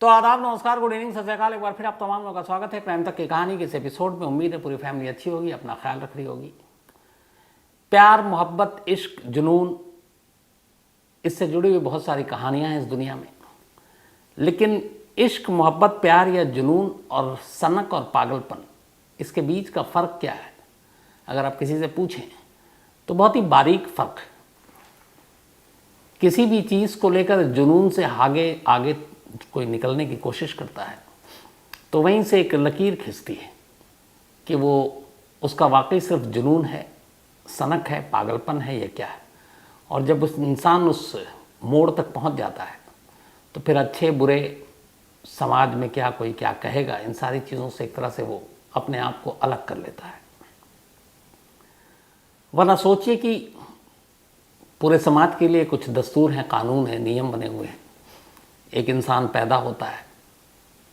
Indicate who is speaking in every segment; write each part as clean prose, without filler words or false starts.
Speaker 1: तो आदाब, नमस्कार, गुड इवनिंग, सत श्री अकाल। एक बार फिर आप तमाम लोगों का स्वागत है क्राइम तक की कहानी के इस एपिसोड में। उम्मीद है पूरी फैमिली अच्छी होगी, अपना ख्याल रख रही होगी। प्यार, मोहब्बत, इश्क, जुनून, इससे जुड़ी हुई बहुत सारी कहानियां हैं इस दुनिया में। लेकिन इश्क, मोहब्बत, प्यार या जुनून और सनक और पागलपन, इसके बीच का फ़र्क क्या है अगर आप किसी से पूछें तो बहुत ही बारीक फ़र्क है। किसी भी चीज़ को लेकर जुनून से आगे आगे कोई निकलने की कोशिश करता है तो वहीं से एक लकीर खिंचती है कि वो उसका वाकई सिर्फ जुनून है, सनक है, पागलपन है या क्या है। और जब उस इंसान उस मोड़ तक पहुंच जाता है तो फिर अच्छे बुरे, समाज में क्या कोई क्या कहेगा, इन सारी चीज़ों से एक तरह से वो अपने आप को अलग कर लेता है। वरना सोचिए कि पूरे समाज के लिए कुछ दस्तूर हैं, कानून हैं, नियम बने हुए हैं। एक इंसान पैदा होता है,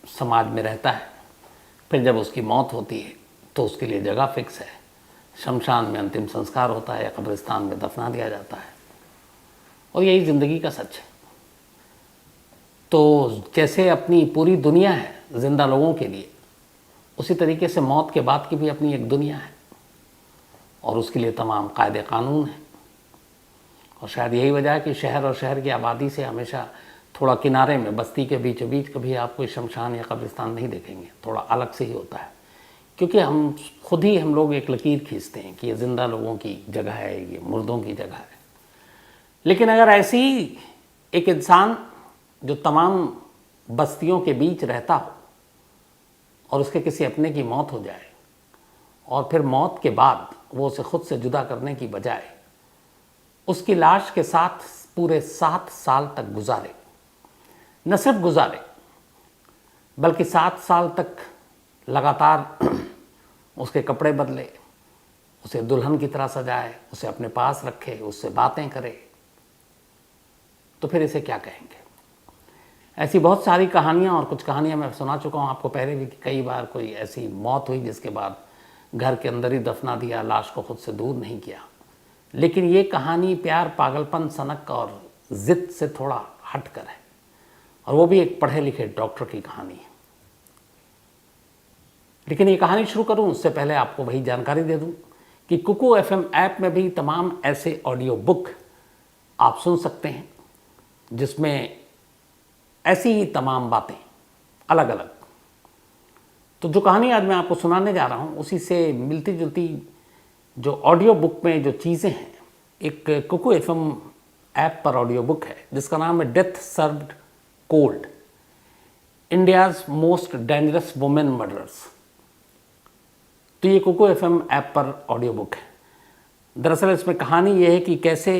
Speaker 1: समाज में रहता है, फिर जब उसकी मौत होती है तो उसके लिए जगह फिक्स है, शमशान में अंतिम संस्कार होता है या कब्रिस्तान में दफना दिया जाता है। और यही ज़िंदगी का सच है। तो जैसे अपनी पूरी दुनिया है जिंदा लोगों के लिए, उसी तरीके से मौत के बाद की भी अपनी एक दुनिया है और उसके लिए तमाम कायदे कानून हैं। और शायद यही वजह है कि शहर और शहर की आबादी से हमेशा थोड़ा किनारे में, बस्ती के बीचों बीच कभी आप कोई शमशान या कब्रिस्तान नहीं देखेंगे, थोड़ा अलग से ही होता है। क्योंकि हम लोग एक लकीर खींचते हैं कि ये ज़िंदा लोगों की जगह है, ये मुर्दों की जगह है। लेकिन अगर ऐसी एक इंसान जो तमाम बस्तियों के बीच रहता हो और उसके किसी अपने की मौत हो जाए और फिर मौत के बाद वो उसे खुद से जुदा करने की बजाय उसकी लाश के साथ पूरे 7 साल तक गुजारे, न सिर्फ गुजारे बल्कि 7 साल तक लगातार उसके कपड़े बदले, उसे दुल्हन की तरह सजाए, उसे अपने पास रखे, उससे बातें करे, तो फिर इसे क्या कहेंगे। ऐसी बहुत सारी कहानियाँ, और कुछ कहानियाँ मैं सुना चुका हूँ आपको पहले भी कि कई बार कोई ऐसी मौत हुई जिसके बाद घर के अंदर ही दफना दिया, लाश को खुद से दूर नहीं किया। लेकिन ये कहानी प्यार, पागलपन, सनक और ज़िद से थोड़ा हट कर है, और वो भी एक पढ़े लिखे डॉक्टर की कहानी है। लेकिन ये कहानी शुरू करूं उससे पहले आपको वही जानकारी दे दूं कि कुकू एफएम ऐप में भी तमाम ऐसे ऑडियो बुक आप सुन सकते हैं जिसमें ऐसी ही तमाम बातें अलग अलग। तो जो कहानी आज मैं आपको सुनाने जा रहा हूं उसी से मिलती जुलती जो ऑडियो बुक में जो चीज़ें हैं, एक कुकू एफएम ऐप पर ऑडियो बुक है जिसका नाम है death served cold, India's most dangerous women murders. तो ये कुकू एफएम ऐप पर ऑडियो बुक है। दरअसल इसमें कहानी ये है कि कैसे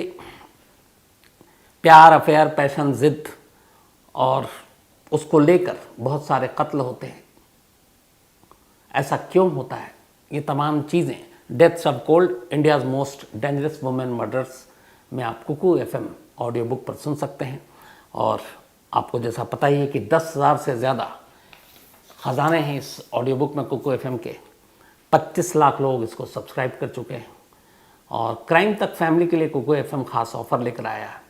Speaker 1: प्यार, अफेयर, पैशन, जिद और उसको लेकर बहुत सारे कत्ल होते हैं, ऐसा क्यों होता है, ये तमाम चीज़ें death served cold, India's most dangerous women murders में आप कुकू एफएम ऑडियो बुक पर सुन सकते हैं। और आपको जैसा पता ही है कि 10,000 से ज़्यादा ख़जाने हैं इस ऑडियो बुक में कुकू एफएम के। 25 लाख लोग इसको सब्सक्राइब कर चुके हैं। और क्राइम तक फैमिली के लिए कुकू एफएम खास ऑफ़र लेकर आया है।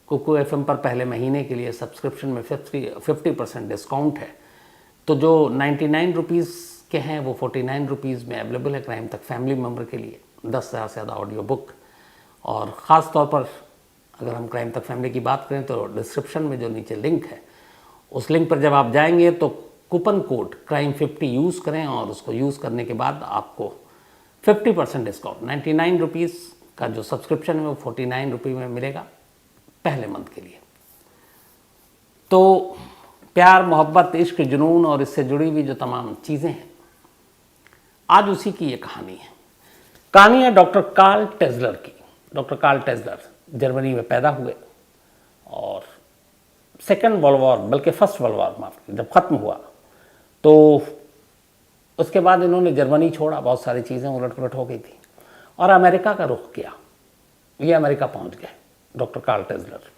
Speaker 1: कुकू एफएम पर पहले महीने के लिए सब्सक्रिप्शन में 50% डिस्काउंट है। तो जो 99 रुपीज़ के हैं वो 49 रुपीज़ में अवेलेबल है क्राइम तक फैमिली मेम्बर के लिए। 10,000 से ज़्यादा ऑडियो बुक। और ख़ास तौर पर अगर हम क्राइम तक फैमिली की बात करें तो डिस्क्रिप्शन में जो नीचे लिंक है, उस लिंक पर जब आप जाएंगे तो कूपन कोड crime50 यूज़ करें और उसको यूज़ करने के बाद आपको 50% डिस्काउंट, 99 रुपीज़ का जो सब्सक्रिप्शन है वो 49 रुपये में मिलेगा पहले मंथ के लिए। तो प्यार, मोहब्बत, इश्क, जुनून और इससे जुड़ी हुई जो तमाम चीज़ें हैं, आज उसी की ये कहानी है। कहानी है डॉक्टर कार्ल टेस्लर की। डॉक्टर कार्ल टेस्लर जर्मनी में पैदा हुए और सेकेंड वर्ल्ड वॉर, बल्कि फर्स्ट वर्ल्ड वॉर जब ख़त्म हुआ तो उसके बाद इन्होंने जर्मनी छोड़ा, बहुत सारी चीज़ें उलट पुलट हो गई थी और अमेरिका का रुख किया। ये अमेरिका पहुंच गए डॉक्टर कार्ल टेस्लर।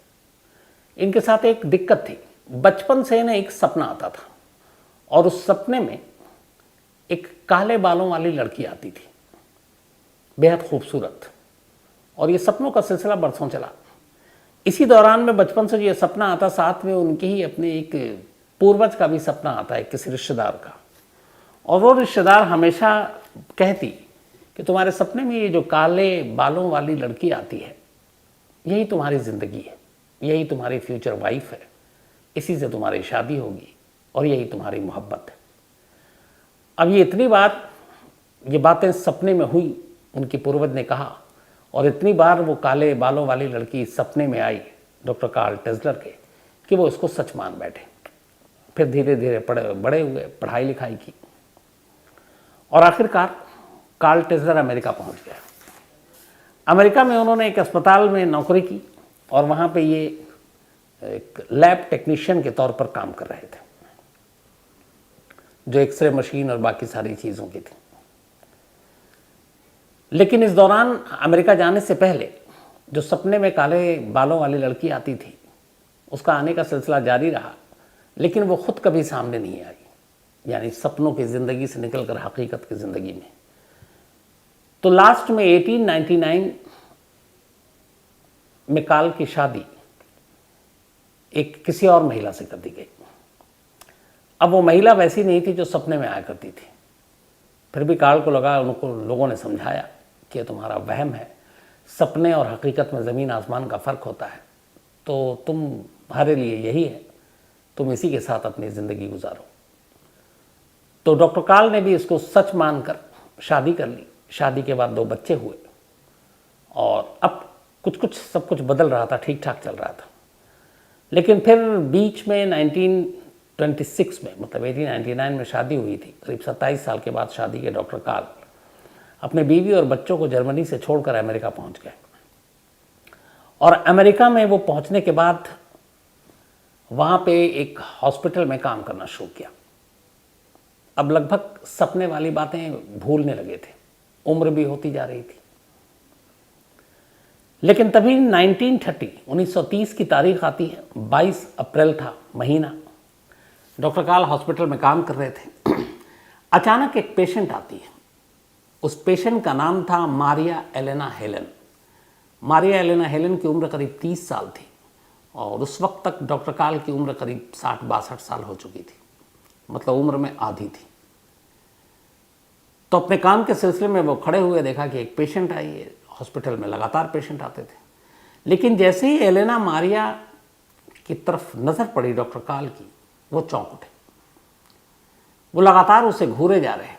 Speaker 1: इनके साथ एक दिक्कत थी, बचपन से इन्हें एक सपना आता था और उस सपने में एक काले बालों वाली लड़की आती थी, बेहद खूबसूरत, और ये सपनों का सिलसिला बरसों चला। इसी दौरान में बचपन से जो ये सपना आता, साथ में उनके ही अपने एक पूर्वज का भी सपना आता है किसी रिश्तेदार का, और वो रिश्तेदार हमेशा कहती कि तुम्हारे सपने में ये जो काले बालों वाली लड़की आती है, यही तुम्हारी ज़िंदगी है, यही तुम्हारी फ्यूचर वाइफ है, इसी से तुम्हारी शादी होगी और यही तुम्हारी मोहब्बत है। अब ये इतनी बार ये बातें सपने में हुई, उनकी पूर्वज ने कहा, और इतनी बार वो काले बालों वाली लड़की सपने में आई डॉक्टर कार्ल टेस्लर के कि वो इसको सच मान बैठे। फिर धीरे धीरे बड़े हुए, पढ़ाई लिखाई की, और आखिरकार कार्ल टेस्लर अमेरिका पहुंच गया। अमेरिका में उन्होंने एक अस्पताल में नौकरी की और वहाँ पे ये एक लैब टेक्नीशियन के तौर पर काम कर रहे थे, जो एक्सरे मशीन और बाकी सारी चीज़ों की थी। लेकिन इस दौरान अमेरिका जाने से पहले जो सपने में काले बालों वाली लड़की आती थी, उसका आने का सिलसिला जारी रहा, लेकिन वो खुद कभी सामने नहीं आई, यानी सपनों की ज़िंदगी से निकलकर हकीकत की ज़िंदगी में। तो लास्ट में 1899 में काल की शादी एक किसी और महिला से कर दी गई। अब वो महिला वैसी नहीं थी जो सपने में आया करती थी। फिर भी काल को लगा, उनको लोगों ने समझाया कि तुम्हारा वहम है, सपने और हकीकत में ज़मीन आसमान का फ़र्क होता है, तो तुम्हारे लिए यही है, तुम इसी के साथ अपनी ज़िंदगी गुजारो। तो डॉक्टर काल ने भी इसको सच मानकर शादी कर ली। शादी के बाद 2 बच्चे हुए, और अब कुछ सब कुछ बदल रहा था, ठीक ठाक चल रहा था। लेकिन फिर बीच में 1926 में, मतलब 1899 में शादी हुई थी। करीब 27 साल के बाद शादी के डॉक्टर काल अपने बीवी और बच्चों को जर्मनी से छोड़कर अमेरिका पहुंच गए। और अमेरिका में वो पहुंचने के बाद वहाँ पे एक हॉस्पिटल में काम करना शुरू किया। अब लगभग सपने वाली बातें भूलने लगे थे, उम्र भी होती जा रही थी। लेकिन तभी 1930 की तारीख आती है, 22 अप्रैल था महीना। डॉक्टर काल हॉस्पिटल में काम कर रहे थे। अचानक एक पेशेंट आती है। उस पेशेंट का नाम था Maria Elena Helen. Maria Elena Helen की उम्र करीब 30 साल थी, और उस वक्त तक डॉक्टर काल की उम्र करीब 60-62 साल हो चुकी थी, मतलब उम्र में आधी थी। तो अपने काम के सिलसिले में वो खड़े हुए, देखा कि एक पेशेंट आई है। हॉस्पिटल में लगातार पेशेंट आते थे, लेकिन जैसे ही एलेना मारिया की तरफ नज़र पड़ी डॉक्टर काल की, वो चौंक उठे। वो लगातार उसे घूरे जा रहे।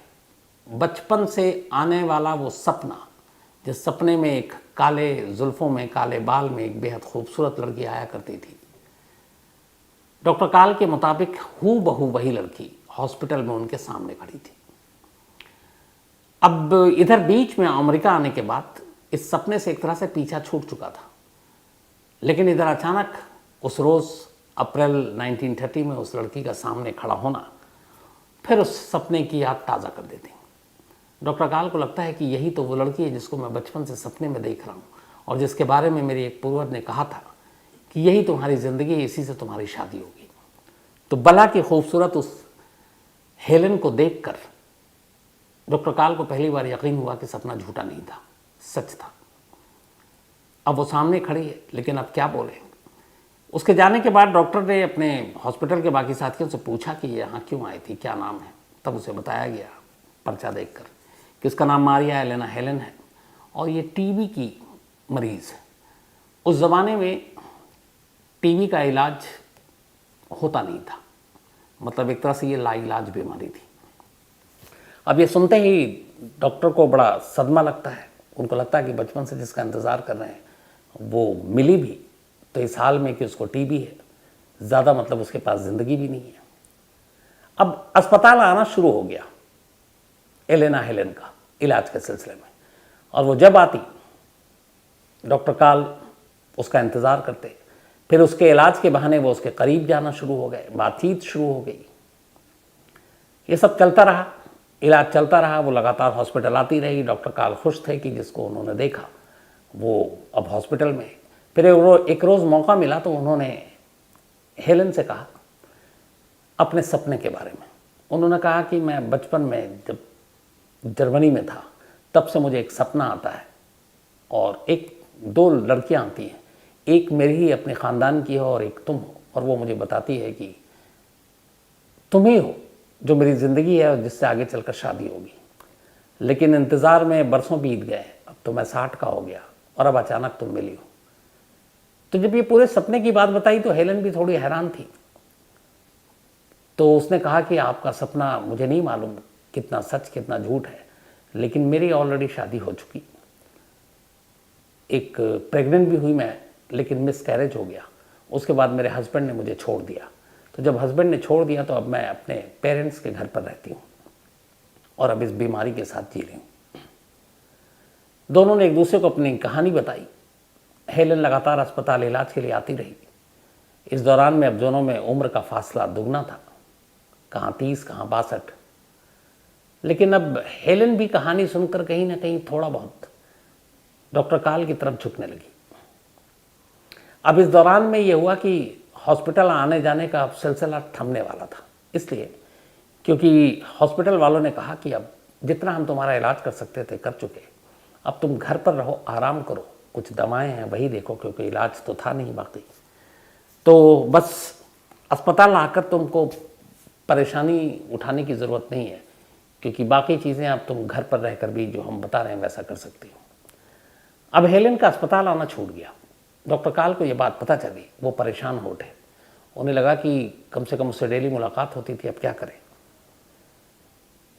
Speaker 1: बचपन से आने वाला वो सपना, जिस सपने में एक काले जुल्फ़ों में, काले बाल में एक बेहद खूबसूरत लड़की आया करती थी, डॉक्टर काल के मुताबिक हूबहू वही लड़की हॉस्पिटल में उनके सामने खड़ी थी। अब इधर बीच में अमेरिका आने के बाद इस सपने से एक तरह से पीछा छूट चुका था, लेकिन इधर अचानक उस रोज़ अप्रैल 1930 में उस लड़की का सामने खड़ा होना फिर उस सपने की याद ताज़ा कर देती। डॉक्टर काल को लगता है कि यही तो वो लड़की है जिसको मैं बचपन से सपने में देख रहा हूँ, और जिसके बारे में मेरी एक पूर्वज ने कहा था कि यही तुम्हारी ज़िंदगी है, इसी से तुम्हारी शादी होगी। तो बला की खूबसूरत उस हेलन को देखकर डॉक्टर काल को पहली बार यकीन हुआ कि सपना झूठा नहीं था, सच था। अब वो सामने खड़ी है, लेकिन अब क्या बोले। उसके जाने के बाद डॉक्टर ने अपने हॉस्पिटल के बाकी साथियों से पूछा कि यहाँ क्यों आई थी, क्या नाम है। तब उसे बताया गया पर्चा देखकर कि उसका नाम मारिया एलेना हेलन है, और ये टीबी की मरीज़ है। उस ज़माने में टीबी का इलाज होता नहीं था, मतलब एक तरह से ये लाइलाज बीमारी थी। अब ये सुनते ही डॉक्टर को बड़ा सदमा लगता है। उनको लगता है कि बचपन से जिसका इंतज़ार कर रहे हैं वो मिली भी तो इस हाल में कि उसको टीबी है, ज़्यादा मतलब उसके पास ज़िंदगी भी नहीं है। अब अस्पताल आना शुरू हो गया एलेना हेलन का इलाज के सिलसिले में, और वो जब आती डॉक्टर काल उसका इंतज़ार करते। फिर उसके इलाज के बहाने वो उसके करीब जाना शुरू हो गए, बातचीत शुरू हो गई। ये सब चलता रहा, इलाज चलता रहा। वो लगातार हॉस्पिटल आती रही। डॉक्टर काल खुश थे कि जिसको उन्होंने देखा वो अब हॉस्पिटल में। फिर एक रोज़ मौका मिला तो उन्होंने हेलन से कहा अपने सपने के बारे में। उन्होंने कहा कि मैं बचपन में जब जर्मनी में था तब से मुझे एक सपना आता है, और 1-2 लड़कियां आती हैं, एक मेरी ही अपने ख़ानदान की है और एक तुम हो, और वो मुझे बताती है कि तुम ही हो जो मेरी ज़िंदगी है और जिससे आगे चलकर शादी होगी। लेकिन इंतज़ार में बरसों बीत गए, अब तो मैं 60 का हो गया और अब अचानक तुम मिली हो। तो जब ये पूरे सपने की बात बताई तो हेलन भी थोड़ी हैरान थी। तो उसने कहा कि आपका सपना मुझे नहीं मालूम कितना सच कितना झूठ है, लेकिन मेरी ऑलरेडी शादी हो चुकी। एक प्रेग्नेंट भी हुई मैं, लेकिन मिसकैरेज हो गया। उसके बाद मेरे हस्बैंड ने मुझे छोड़ दिया। तो जब हस्बैंड ने छोड़ दिया तो अब मैं अपने पेरेंट्स के घर पर रहती हूँ और अब इस बीमारी के साथ जी रही हूँ। दोनों ने एक दूसरे को अपनी कहानी बताई। हेलन लगातार अस्पताल इलाज के लिए आती रही। इस दौरान में अब दोनों में उम्र का फासला दुगना था, कहाँ 30 कहाँ 62। लेकिन अब हेलन भी कहानी सुनकर कहीं ना कहीं थोड़ा बहुत डॉक्टर काल की तरफ झुकने लगी। अब इस दौरान में ये हुआ कि हॉस्पिटल आने जाने का अब सिलसिला थमने वाला था, इसलिए क्योंकि हॉस्पिटल वालों ने कहा कि अब जितना हम तुम्हारा इलाज कर सकते थे कर चुके, अब तुम घर पर रहो, आराम करो, कुछ दवाएं हैं वही देखो, क्योंकि इलाज तो था नहीं बाकी। तो बस अस्पताल आकर तुमको परेशानी उठाने की ज़रूरत नहीं है, क्योंकि बाकी चीज़ें अब तुम घर पर रहकर भी जो हम बता रहे हैं वैसा कर सकती हो। अब हेलन का अस्पताल आना छूट गया। डॉक्टर काल को ये बात पता चली, वो परेशान हो उठे। उन्हें लगा कि कम से कम उससे डेली मुलाकात होती थी, अब क्या करें।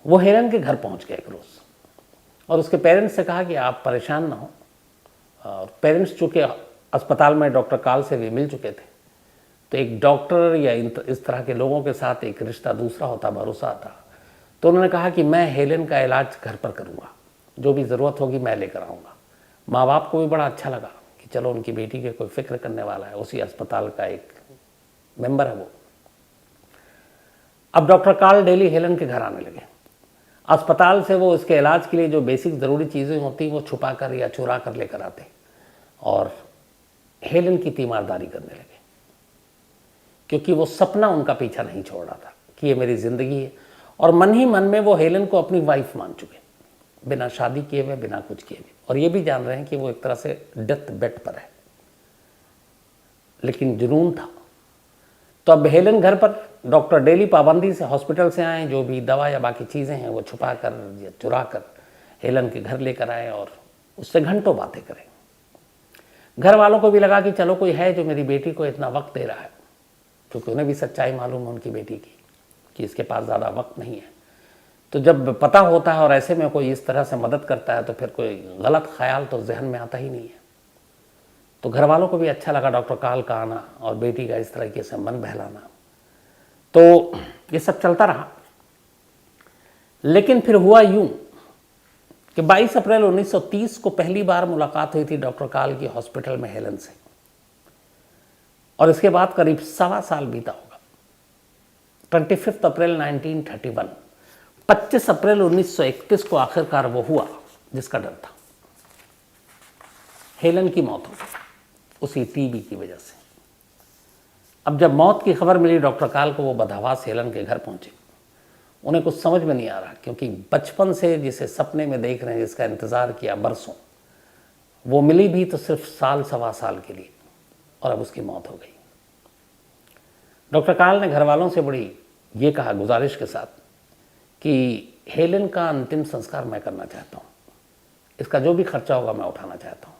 Speaker 1: वो हेलन के घर पहुंच गए एक रोज़ और उसके पेरेंट्स से कहा कि आप परेशान ना हो। और पेरेंट्स चूँकि अस्पताल में डॉक्टर काल से भी मिल चुके थे, तो एक डॉक्टर या इस तरह के लोगों के साथ एक रिश्ता दूसरा होता, भरोसा आता। तो उन्होंने कहा कि मैं हेलन का इलाज घर पर करूँगा, जो भी ज़रूरत होगी मैं लेकर आऊँगा। माँ बाप को भी बड़ा अच्छा लगा कि चलो उनकी बेटी के कोई फिक्र करने वाला है, उसी अस्पताल का एक मेंबर है वो। अब डॉक्टर काल डेली हेलन के घर आने लगे। अस्पताल से वो इसके इलाज के लिए जो बेसिक ज़रूरी चीज़ें होती वो छुपा कर या चुरा कर लेकर आते और हेलन की तीमारदारी करने लगे, क्योंकि वो सपना उनका पीछा नहीं छोड़ रहा था कि ये मेरी ज़िंदगी है। और मन ही मन में वो हेलन को अपनी वाइफ मान चुके, बिना शादी किए हुए, बिना कुछ किए हुए, और ये भी जान रहे हैं कि वो एक तरह से डेथ बेड पर है। लेकिन जुनून था। तो अब हेलन घर पर डॉक्टर डेली पाबंदी से हॉस्पिटल से आए, जो भी दवा या बाकी चीज़ें हैं वो छुपा कर या चुरा कर हेलन के घर लेकर आए और उससे घंटों बातें करें। घर वालों को भी लगा कि चलो कोई है जो मेरी बेटी को इतना वक्त दे रहा है, क्योंकि उन्हें भी सच्चाई मालूम है उनकी बेटी की कि इसके पास ज़्यादा वक्त नहीं है। तो जब पता होता है और ऐसे में कोई इस तरह से मदद करता है तो फिर कोई गलत ख्याल तो जहन में आता ही नहीं है। तो घर वालों को भी अच्छा लगा डॉक्टर काल का आना और बेटी का इस तरीके से मन बहलाना। तो ये सब चलता रहा। लेकिन फिर हुआ यूं कि 22 अप्रैल 1930 को पहली बार मुलाकात हुई थी डॉक्टर काल की हॉस्पिटल में हेलन से, और इसके बाद करीब 1.25 साल बीता होगा। 25 अप्रैल 1931, 25 अप्रैल 1931 को आखिरकार वो हुआ जिसका डर था। हेलन की मौत हो गई उसी टीबी की वजह से। अब जब मौत की खबर मिली डॉक्टर काल को, वो बदहवास हेलन के घर पहुंचे। उन्हें कुछ समझ में नहीं आ रहा, क्योंकि बचपन से जिसे सपने में देख रहे हैं, जिसका इंतज़ार किया बरसों, वो मिली भी तो सिर्फ साल सवा साल के लिए, और अब उसकी मौत हो गई। डॉक्टर काल ने घर वालों से बड़ी ये कहा गुजारिश के साथ कि हेलन का अंतिम संस्कार मैं करना चाहता हूँ, इसका जो भी खर्चा होगा मैं उठाना चाहता हूँ।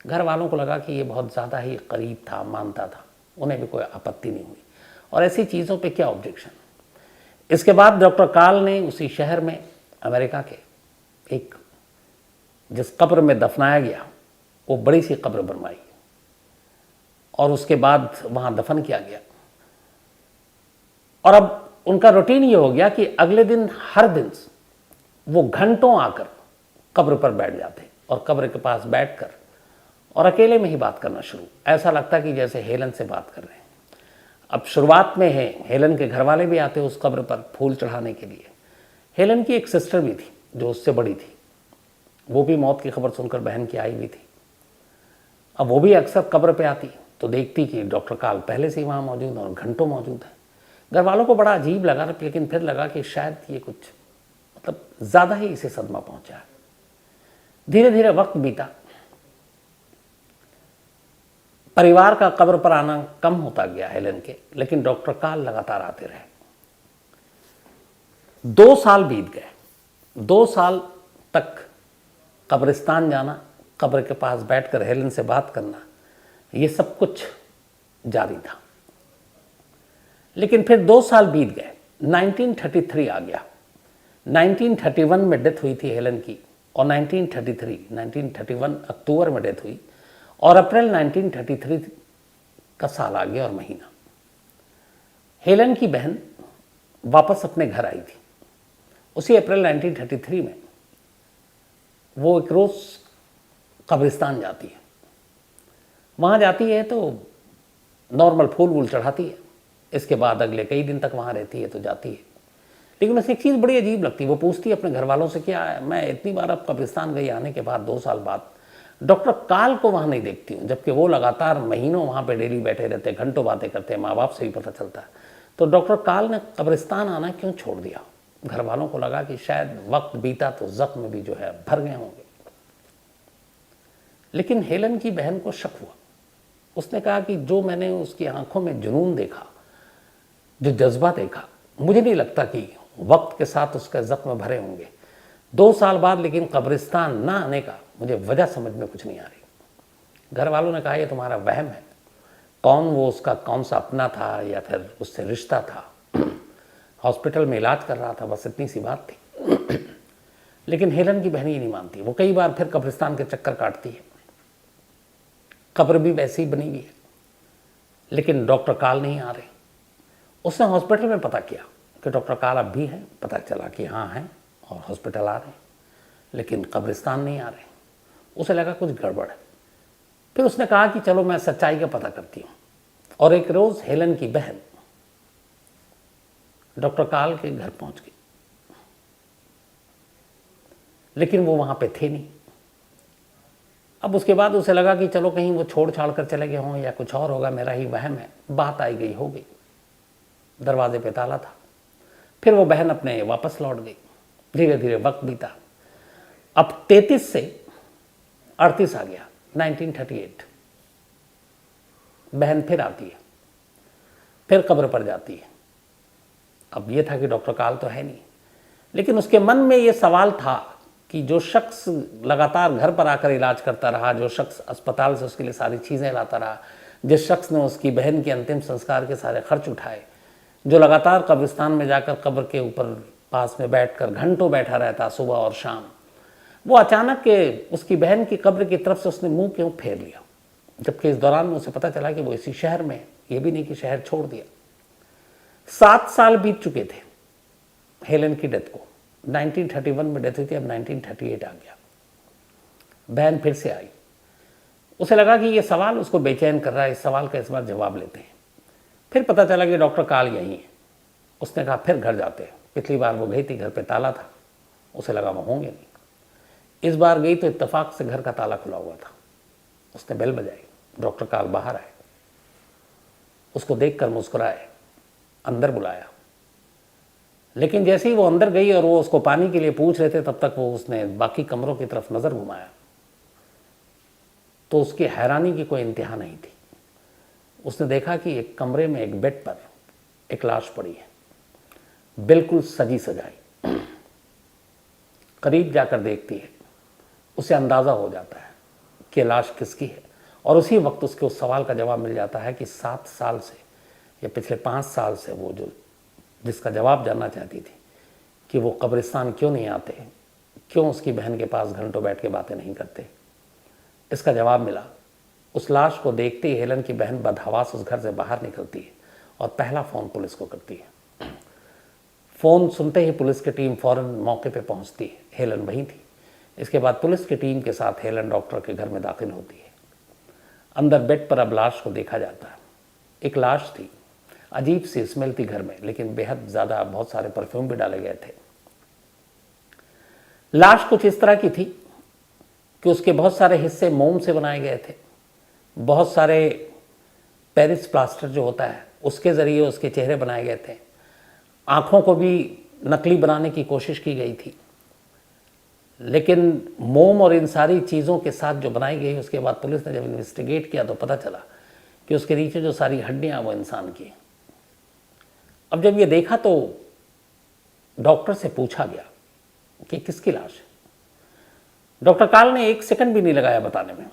Speaker 1: घर वालों को लगा कि ये बहुत ज़्यादा ही करीब था, मानता था, उन्हें भी कोई आपत्ति नहीं हुई, और ऐसी चीज़ों पे क्या ऑब्जेक्शन। इसके बाद डॉक्टर काल ने उसी शहर में अमेरिका के एक जिस कब्र में दफनाया गया, वो बड़ी सी कब्र बनवाई और उसके बाद वहाँ दफन किया गया। और अब उनका रूटीन ये हो गया कि अगले दिन हर दिन वो घंटों आकर कब्र पर बैठ जाते और कब्र के पास बैठकर और अकेले में ही बात करना शुरू। ऐसा लगता कि जैसे हेलन से बात कर रहे हैं। अब शुरुआत में है हेलन के घर वाले भी आते उस कब्र पर फूल चढ़ाने के लिए। हेलन की एक सिस्टर भी थी जो उससे बड़ी थी, वो भी मौत की खबर सुनकर बहन की आई हुई थी। अब वो भी अक्सर कब्र पे आती तो देखती कि डॉक्टर काल पहले से ही वहाँ मौजूद और घंटों मौजूद है। घर वालों को बड़ा अजीब लगा, लेकिन फिर लगा कि शायद ये कुछ मतलब ज़्यादा ही इसे सदमा पहुँचा है। धीरे धीरे वक्त बीता, परिवार का कब्र पर आना कम होता गया हेलन के, लेकिन डॉक्टर काल लगातार आते रहे। 2 साल बीत गए। 2 साल तक कब्रिस्तान जाना, कब्र के पास बैठकर हेलन से बात करना, ये सब कुछ जारी था। लेकिन फिर 2 साल बीत गए, 1933 आ गया। 1931 में डेथ हुई थी हेलन की, और 1931 अक्टूबर में डेथ हुई, और अप्रैल 1933 का साल आ गया और महीना। हेलन की बहन वापस अपने घर आई थी। उसी अप्रैल 1933 में वो एक रोज़ कब्रिस्तान जाती है। वहाँ जाती है तो नॉर्मल फूल वूल चढ़ाती है, इसके बाद अगले कई दिन तक वहाँ रहती है तो जाती है। लेकिन उसे एक चीज़ बड़ी अजीब लगती है। वो पूछती है अपने घर वालों से, क्या है मैं इतनी बार अब कब्रिस्तान गई आने के बाद 2 साल बाद डॉक्टर काल को वहाँ नहीं देखती हूँ, जबकि वो लगातार महीनों वहाँ पे डेली बैठे रहते, घंटों बातें करते, माँ बाप से भी पता चलता है। तो डॉक्टर काल ने कब्रिस्तान आना क्यों छोड़ दिया? घर वालों को लगा कि शायद वक्त बीता तो जख्म भी जो है भर गए होंगे। लेकिन हेलन की बहन को शक हुआ। उसने कहा कि जो मैंने उसकी आंखों में जुनून देखा, जो जज्बा देखा, मुझे नहीं लगता कि वक्त के साथ उसके जख्म भरे होंगे। 2 साल बाद लेकिन कब्रिस्तान ना आने का मुझे वजह समझ में कुछ नहीं आ रही। घर वालों ने कहा ये तुम्हारा वहम है। कौन वो उसका कौन सा अपना था या फिर उससे रिश्ता था? हॉस्पिटल में इलाज कर रहा था, बस इतनी सी बात थी। लेकिन हेलन की बहन ही नहीं मानती। वो कई बार फिर कब्रिस्तान के चक्कर काटती है। कब्र भी वैसी ही बनी हुई है, लेकिन डॉक्टर काल नहीं आ रहे। उसने हॉस्पिटल में पता किया कि डॉक्टर काल अब भी हैं। पता चला कि हाँ हैं और हॉस्पिटल आ रहे हैं, लेकिन कब्रिस्तान नहीं आ रहे। उसे लगा कुछ गड़बड़ है। फिर उसने कहा कि चलो मैं सच्चाई का पता करती हूँ। और एक रोज़ हेलन की बहन डॉक्टर काल के घर पहुंच गई, लेकिन वो वहाँ पे थे नहीं। अब उसके बाद उसे लगा कि चलो कहीं वो छोड़ छाड़ कर चले गए हों या कुछ और होगा, मेरा ही वहम है। बात आई गई हो गई, दरवाजे पे ताला था। फिर वो बहन अपने वापस लौट गई। धीरे धीरे वक्त बीता। अब 33 से 38 आ गया, 1938। बहन फिर आती है, फिर कब्र पर जाती है। अब ये था कि डॉक्टर काल तो है नहीं, लेकिन उसके मन में ये सवाल था कि जो शख्स लगातार घर पर आकर इलाज करता रहा, जो शख्स अस्पताल से उसके लिए सारी चीज़ें लाता रहा, जिस शख्स ने उसकी बहन के अंतिम संस्कार के सारे खर्च उठाए, जो लगातार कब्रिस्तान में जाकर कब्र के ऊपर पास में बैठकर घंटों बैठा रहता सुबह और शाम, वो अचानक के उसकी बहन की कब्र की तरफ से उसने मुंह क्यों फेर लिया? जबकि इस दौरान में उसे पता चला कि वो इसी शहर में, ये भी नहीं कि शहर छोड़ दिया। 7 साल बीत चुके थे हेलन की डेथ को। 1931 में डेथ हुई थी, अब 1938 आ गया। बहन फिर से आई। उसे लगा कि ये सवाल उसको बेचैन कर रहा है, इस सवाल का इस बार जवाब लेते हैं। फिर पता चला कि डॉक्टर काल यहीं है। उसने कहा फिर घर जाते हैं। पिछली बार वो गई थी, घर पे ताला था, उसे लगा वो होंगे नहीं। इस बार गई तो इत्तेफाक से घर का ताला खुला हुआ था। उसने बेल बजाई, डॉक्टर काल बाहर आए, उसको देखकर मुस्कुराए, अंदर बुलाया। लेकिन जैसे ही वो अंदर गई और वो उसको पानी के लिए पूछ रहे थे, तब तक वो उसने बाकी कमरों की तरफ नज़र घुमाया तो उसकी हैरानी की कोई इंतहा नहीं थी। उसने देखा कि एक कमरे में एक बेड पर एक लाश पड़ी है, बिल्कुल सजी सजाई। करीब जाकर देखती है, उसे अंदाज़ा हो जाता है कि लाश किसकी है। और उसी वक्त उसके उस सवाल का जवाब मिल जाता है कि 7 साल से या पिछले 5 साल से वो जो जिसका जवाब जानना चाहती थी कि वो कब्रिस्तान क्यों नहीं आते, क्यों उसकी बहन के पास घंटों बैठ के बातें नहीं करते, इसका जवाब मिला। उस लाश को देखते ही हेलन की बहन बदहवास उस घर से बाहर निकलती है और पहला फ़ोन पुलिस को करती है। फ़ोन सुनते ही पुलिस की टीम फ़ौरन मौके पे पहुंचती है। हेलन वहीं थी। इसके बाद पुलिस की टीम के साथ हेलन डॉक्टर के घर में दाखिल होती है। अंदर बेड पर अब लाश को देखा जाता है। एक लाश थी, अजीब सी स्मेल थी घर में, लेकिन बेहद ज़्यादा बहुत सारे परफ्यूम भी डाले गए थे। लाश कुछ इस तरह की थी कि उसके बहुत सारे हिस्से मोम से बनाए गए थे। बहुत सारे पेरिस प्लास्टर जो होता है उसके ज़रिए उसके चेहरे बनाए गए थे। आँखों को भी नकली बनाने की कोशिश की गई थी, लेकिन मोम और इन सारी चीज़ों के साथ जो बनाई गई, उसके बाद पुलिस ने जब इन्वेस्टिगेट किया तो पता चला कि उसके नीचे जो सारी हड्डियाँ वो इंसान की। अब जब ये देखा तो डॉक्टर से पूछा गया कि किसकी लाश है। डॉक्टर काल ने 1 सेकंड भी नहीं लगाया बताने में।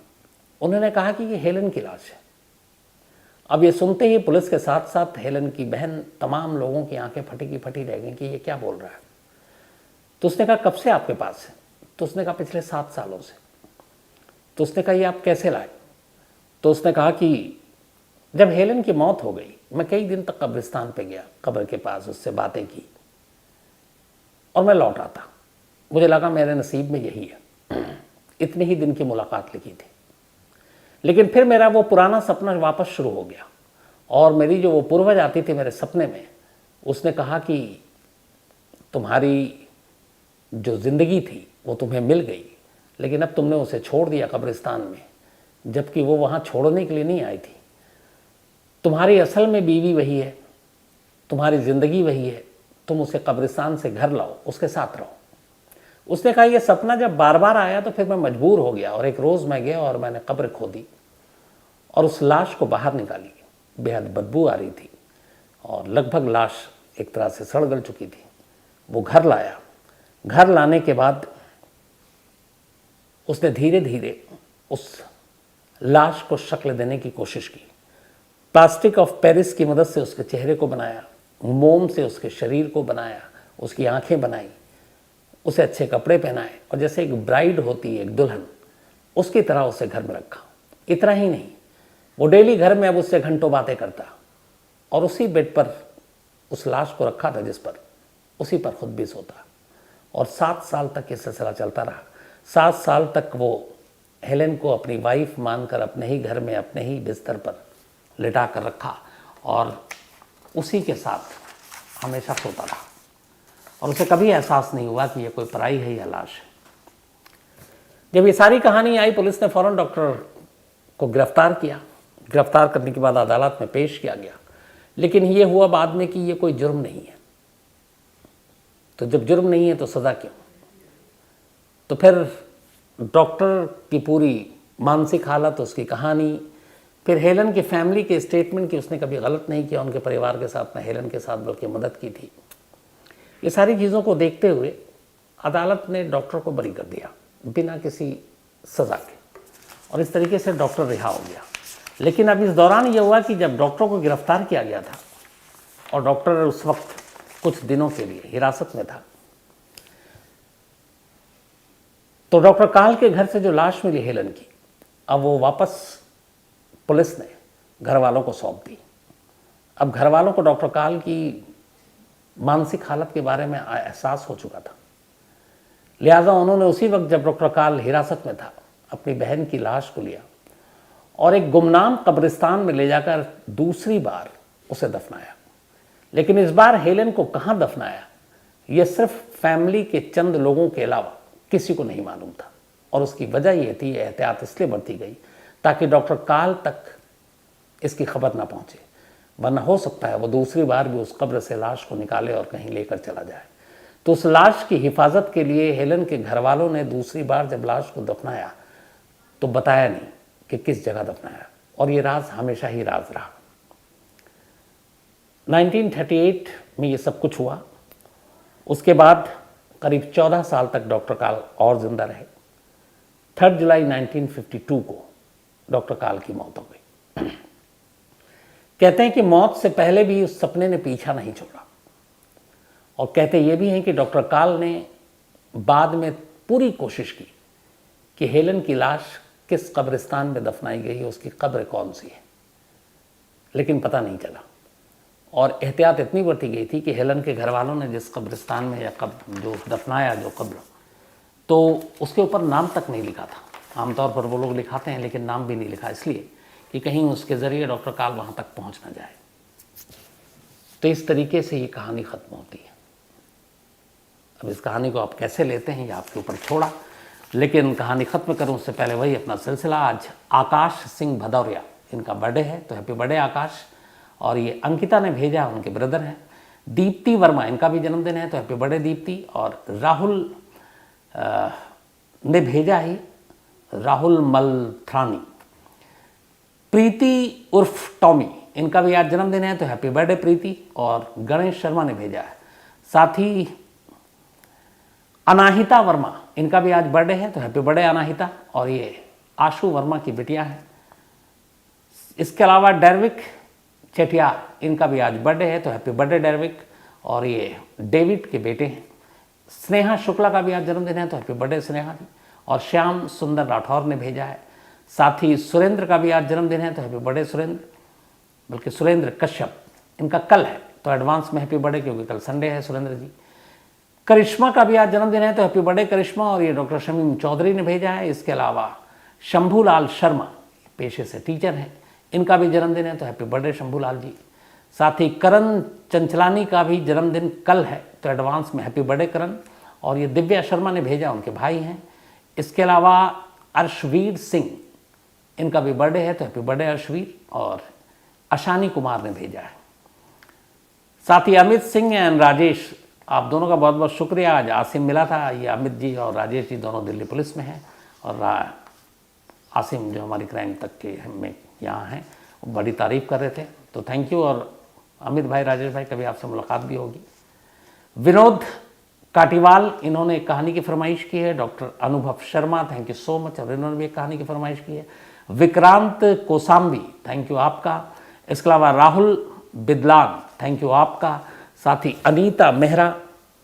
Speaker 1: उन्होंने कहा कि ये हेलन की लाश है। अब ये सुनते ही पुलिस के साथ साथ हेलन की बहन, तमाम लोगों की आंखें फटी की फटी रह गई कि ये क्या बोल रहा है। तो उसने कहा कब से आपके पास है? तो उसने कहा पिछले 7 सालों से। तो उसने कहा ये आप कैसे लाए? तो उसने कहा कि जब हेलन की मौत हो गई, मैं कई दिन तक कब्रिस्तान पे गया, कब्र के पास उससे बातें की और मैं लौट रहा था। मुझे लगा मेरे नसीब में यही है। इतने ही दिन की मुलाकात लिखी थी, लेकिन फिर मेरा वो पुराना सपना वापस शुरू हो गया और मेरी जो वो पूर्वज आती थी मेरे सपने में, उसने कहा कि तुम्हारी जो ज़िंदगी थी वो तुम्हें मिल गई, लेकिन अब तुमने उसे छोड़ दिया कब्रिस्तान में, जबकि वो वहाँ छोड़ने के लिए नहीं आई थी। तुम्हारी असल में बीवी वही है, तुम्हारी ज़िंदगी वही है, तुम उसे कब्रिस्तान से घर लाओ, उसके साथ रहो। उसने कहा ये सपना जब बार बार आया तो फिर मैं मजबूर हो गया और एक रोज़ मैं गया और मैंने कब्र खोदी और उस लाश को बाहर निकाली। बेहद बदबू आ रही थी और लगभग लाश एक तरह से सड़ गल चुकी थी। वो घर लाया। घर लाने के बाद उसने धीरे धीरे उस लाश को शक्ल देने की कोशिश की। प्लास्टिक ऑफ पेरिस की मदद से उसके चेहरे को बनाया, मोम से उसके शरीर को बनाया, उसकी आंखें बनाई, उसे अच्छे कपड़े पहनाए और जैसे एक ब्राइड होती है, एक दुल्हन, उसकी तरह उसे घर में रखा। इतना ही नहीं, वो डेली घर में अब उससे घंटों बातें करता और उसी बेड पर उस लाश को रखा था जिस पर, उसी पर खुद भी सोता। और 7 साल तक ये सिलसिला चलता रहा। 7 साल तक वो हेलेन को अपनी वाइफ मानकर अपने ही घर में, अपने ही बिस्तर पर लिटा कर रखा और उसी के साथ हमेशा सोता रहा और उसे कभी एहसास नहीं हुआ कि ये कोई पराई है या लाश है। जब ये सारी कहानी आई, पुलिस ने फौरन डॉक्टर को गिरफ्तार किया। गिरफ्तार करने के बाद अदालत में पेश किया गया, लेकिन ये हुआ बाद में कि ये कोई जुर्म नहीं है। तो जब जुर्म नहीं है तो सज़ा क्यों? तो फिर डॉक्टर की पूरी मानसिक हालत, उसकी कहानी, फिर हेलन की फैमिली के स्टेटमेंट कि उसने कभी गलत नहीं किया उनके परिवार के साथ, में हेलन के साथ बल्कि मदद की थी। ये सारी चीज़ों को देखते हुए अदालत ने डॉक्टर को बरी कर दिया बिना किसी सज़ा के और इस तरीके से डॉक्टर रिहा हो गया। लेकिन अब इस दौरान ये हुआ कि जब डॉक्टर को गिरफ्तार किया गया था और डॉक्टर उस वक्त कुछ दिनों के लिए हिरासत में था, तो डॉक्टर काल के घर से जो लाश मिली हेलन की, अब वो वापस पुलिस ने घर वालों को सौंप दी। अब घर वालों को डॉक्टर काल की मानसिक हालत के बारे में एहसास हो चुका था, लिहाजा उन्होंने उसी वक्त जब डॉक्टर काल हिरासत में था अपनी बहन की लाश को लिया और एक गुमनाम कब्रिस्तान में ले जाकर दूसरी बार उसे दफनाया। लेकिन इस बार हेलन को कहाँ दफनाया, यह सिर्फ फैमिली के चंद लोगों के अलावा किसी को नहीं मालूम था और उसकी वजह यह थी, एहतियात इसलिए बढ़ती गई ताकि डॉक्टर काल तक इसकी खबर ना पहुंचे, वरना हो सकता है वो दूसरी बार भी उस कब्र से लाश को निकाले और कहीं लेकर चला जाए। तो उस लाश की हिफाजत के लिए हेलन के घर वालों ने दूसरी बार जब लाश को दफनाया तो बताया नहीं कि किस जगह दफनाया और ये राज हमेशा ही राज रहा। 1938 में ये सब कुछ हुआ। उसके बाद करीब 14 साल तक डॉक्टर काल और जिंदा रहे। 3 जुलाई 1952 को डॉक्टर काल की मौत हो गई। कहते हैं कि मौत से पहले भी उस सपने ने पीछा नहीं छोड़ा और कहते ये भी हैं कि डॉक्टर काल ने बाद में पूरी कोशिश की कि हेलन की लाश किस कब्रिस्तान में दफनाई गई है, उसकी कब्र कौन सी है, लेकिन पता नहीं चला। और एहतियात इतनी बढ़ती गई थी कि हेलन के घर वालों ने जिस कब्रिस्तान में या जो दफनाया जो कब्र, तो उसके ऊपर नाम तक नहीं लिखा था। आमतौर पर वो लोग लिखाते हैं लेकिन नाम भी नहीं लिखा, इसलिए कि कहीं उसके ज़रिए डॉक्टर काल वहाँ तक पहुँच ना जाए। तो इस तरीके से ये कहानी ख़त्म होती है। अब इस कहानी को आप कैसे लेते हैं ये आपके ऊपर छोड़ा, लेकिन कहानी ख़त्म करूँ उससे पहले वही अपना सिलसिला। आज आकाश सिंह भदौरिया, इनका बर्थडे है, तो हैप्पी बर्थडे आकाश। और ये अंकिता ने भेजा, उनके ब्रदर हैं। दीप्ति वर्मा, इनका भी जन्मदिन है, तो हैप्पी बर्थडे दीप्ति। और राहुल ने भेजा ही, राहुल मलथ्रानी। प्रीति उर्फ टॉमी, इनका भी आज जन्मदिन है, तो हैप्पी बर्थडे प्रीति। और गणेश शर्मा ने भेजा है। साथ ही अनाहिता वर्मा, इनका भी आज बर्थडे है, तो हैप्पी बर्थडे अनाहिता। और ये आशु वर्मा की बिटिया है। इसके अलावा डेरविक चेटियार, इनका भी आज बर्थडे है, तो हैप्पी बर्थडे डेरविक। और ये डेविड के बेटे हैं। स्नेहा शुक्ला का भी आज जन्मदिन है, तो हैप्पी बर्थडे स्नेहा जी। और श्याम सुंदर राठौर ने भेजा है। साथ ही सुरेंद्र का भी आज जन्मदिन है, तो हैप्पी बर्थडे सुरेंद्र, बल्कि सुरेंद्र कश्यप, इनका कल है, तो एडवांस में हैप्पी बर्थडे, क्योंकि कल संडे है सुरेंद्र जी। करिश्मा का भी आज जन्मदिन है, तो हैप्पी बर्थडे करिश्मा। और ये डॉक्टर शमीम चौधरी ने भेजा है। इसके अलावा शंभूलाल शर्मा, पेशे से टीचर हैं, इनका भी जन्मदिन है, तो हैप्पी बर्थडे शंभूलाल जी। साथ ही करण चंचलानी का भी जन्मदिन कल है, तो एडवांस में हैप्पी बर्थडे करण। और ये दिव्या शर्मा ने भेजा, उनके भाई हैं। इसके अलावा अर्शवीर सिंह, इनका भी बर्थडे है, तो हैप्पी बर्थडे अर्शवीर। और अशानी कुमार ने भेजा है। साथ ही अमित सिंह एंड राजेश, आप दोनों का बहुत बहुत शुक्रिया। आज आसिम मिला था, ये अमित जी और राजेश जी दोनों दिल्ली पुलिस में हैं। और आसिम जो हमारी क्राइम तक के में यहाँ हैं, वो बड़ी तारीफ़ कर रहे थे, तो थैंक यू। और अमित भाई, राजेश भाई, कभी आपसे मुलाकात भी होगी। विनोद काटीवाल, इन्होंने एक कहानी की फरमाइश की है। डॉक्टर अनुभव Sharma, thank you so much, और इन्होंने भी एक कहानी की फरमाइश की है। विक्रांत कोसाम्बी, थैंक यू आपका। इसके अलावा राहुल बिदलान, थैंक यू आपका। साथ ही Anita Mehra,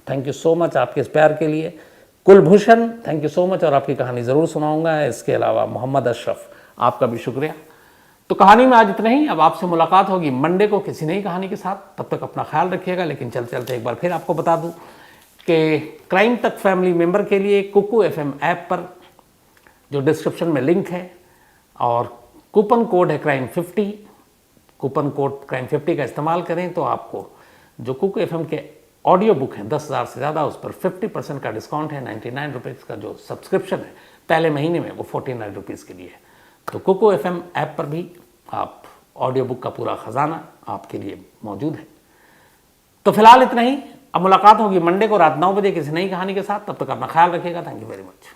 Speaker 1: thank you so much आपके इस प्यार के लिए। Kulbhushan, thank you so much, और आपकी कहानी ज़रूर सुनाऊंगा। इसके अलावा मोहम्मद अशरफ, आपका भी शुक्रिया। तो कहानी में आज इतना ही। अब आपसे मुलाकात होगी मंडे को किसी नई कहानी के साथ। तब तक अपना ख्याल रखिएगा। लेकिन चलते चलते एक बार फिर आपको बता दूं कि क्राइम तक फैमिली मेंबर के लिए कुकू FM ऐप पर, जो डिस्क्रिप्शन में लिंक है, और कूपन कोड है crime50, कूपन कोड crime50 का इस्तेमाल करें तो आपको जो कुकू FM के ऑडियो बुक हैं 10,000 से ज़्यादा, उस पर 50% का डिस्काउंट है। 99 रुपीज़ का जो सब्सक्रिप्शन है पहले महीने में, वो 49 रुपीज़ के लिए है। तो कुकू FM ऐप पर भी आप ऑडियो बुक का पूरा ख़जाना आपके लिए मौजूद है। तो फिलहाल इतना ही। अब मुलाकात होगी मंडे को रात 9 बजे किसी नई कहानी के साथ। तब तक अपना ख्याल रखिएगा। Thank you very much.